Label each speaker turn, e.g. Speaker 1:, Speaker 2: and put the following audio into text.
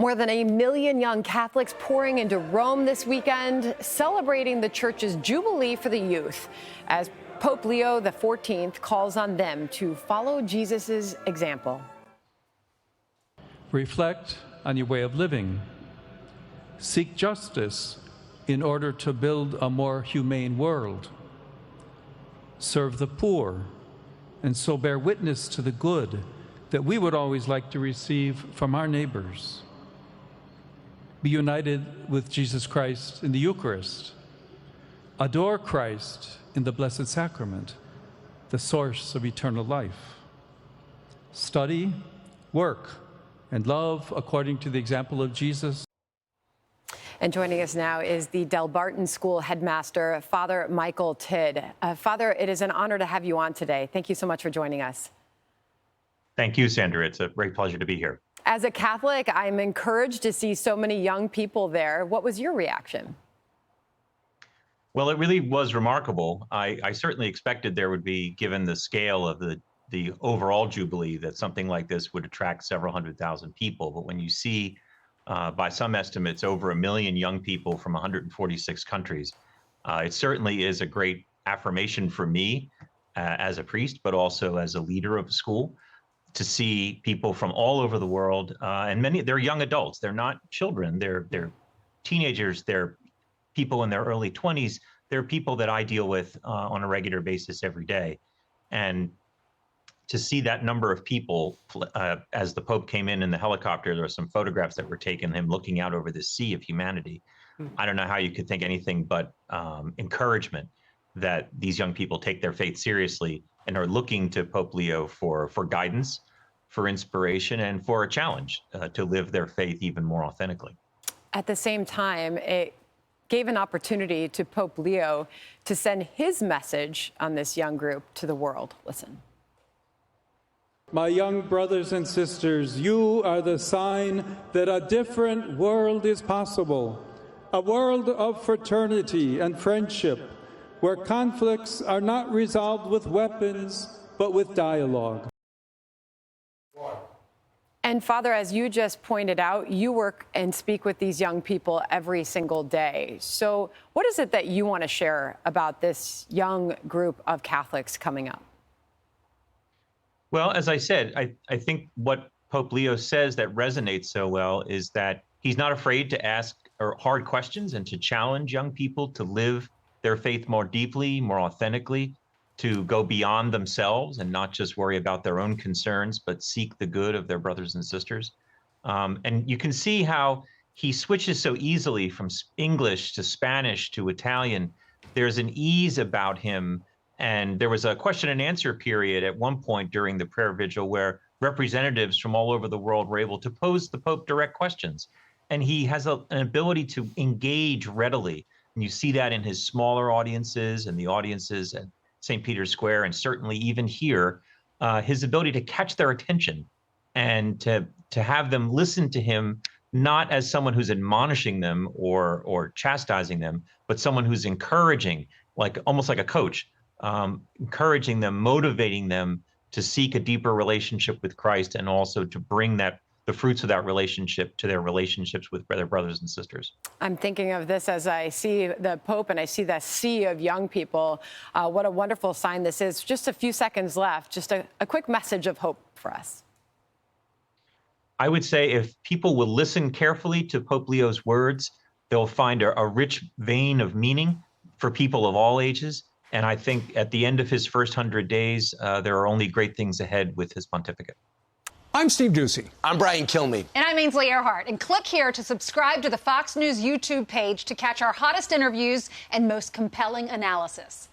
Speaker 1: More than 1 million young Catholics pouring into Rome this weekend, celebrating the church's Jubilee for the youth, as Pope Leo XIV calls on them to follow Jesus' example.
Speaker 2: Reflect on your way of living. Seek justice in order to build a more humane world. Serve the poor, and so bear witness to the good that we would always like to receive from our neighbors. Be united with Jesus Christ in the Eucharist. Adore Christ in the Blessed Sacrament, the source of eternal life. Study, work, and love according to the example of Jesus.
Speaker 1: And joining us now is the Delbarton School headmaster, Father Michael Tidd. Father, it is an honor to have you on today. Thank you so much for joining us.
Speaker 3: Thank you, Sandra. It's a great pleasure to be here.
Speaker 1: As a Catholic, I'm encouraged to see so many young people there. What was your reaction?
Speaker 3: Well, it really was remarkable. I certainly expected there would be, given the scale of the overall Jubilee, that something like this would attract several 100,000 people. But when you see, by some estimates, over 1 million young people from 146 countries, it certainly is a great affirmation for me as a priest, but also as a leader of a school, to see people from all over the world, and they're young adults. They're not children. They're teenagers. They're people in their early 20s. They're people that I deal with on a regular basis every day. And to see that number of people as the Pope came in the helicopter, there were some photographs that were taken, him looking out over this sea of humanity. I don't know how you could think anything but encouragement that these young people take their faith seriously and are looking to Pope Leo for guidance, for inspiration, and for a challenge to live their faith even more authentically.
Speaker 1: At the same time, it gave an opportunity to Pope Leo to send his message on this young group to the world. Listen.
Speaker 2: My young brothers and sisters, you are the sign that a different world is possible, a world of fraternity and friendship, where conflicts are not resolved with weapons, but with dialogue.
Speaker 1: And Father, as you just pointed out, you work and speak with these young people every single day. So what is it that you want to share about this young group of Catholics coming up?
Speaker 3: Well, as I said, I think what Pope Leo says that resonates so well is that he's not afraid to ask hard questions and to challenge young people to live their faith more deeply, more authentically, to go beyond themselves and not just worry about their own concerns, but seek the good of their brothers and sisters. And you can see how he switches so easily from English to Spanish to Italian. There's an ease about him. And there was a question and answer period at one point during the prayer vigil where representatives from all over the world were able to pose the Pope direct questions. And he has an ability to engage readily. And you see that in his smaller audiences and the audiences at St. Peter's Square, and certainly even here, his ability to catch their attention and to have them listen to him, not as someone who's admonishing them or chastising them, but someone who's encouraging, like almost like a coach, encouraging them, motivating them to seek a deeper relationship with Christ, and also to bring the fruits of that relationship to their relationships with their brothers and sisters.
Speaker 1: I'm thinking of this as I see the Pope and I see that sea of young people. What a wonderful sign this is. Just a few seconds left. Just a quick message of hope for us.
Speaker 3: I would say if people will listen carefully to Pope Leo's words, they'll find a rich vein of meaning for people of all ages. And I think at the end of his first 100 days, there are only great things ahead with his pontificate.
Speaker 4: I'm Steve Doocy.
Speaker 5: I'm Brian Kilmeade.
Speaker 6: And I'm Ainsley Earhart. And click here to subscribe to the Fox News YouTube page to catch our hottest interviews and most compelling analysis.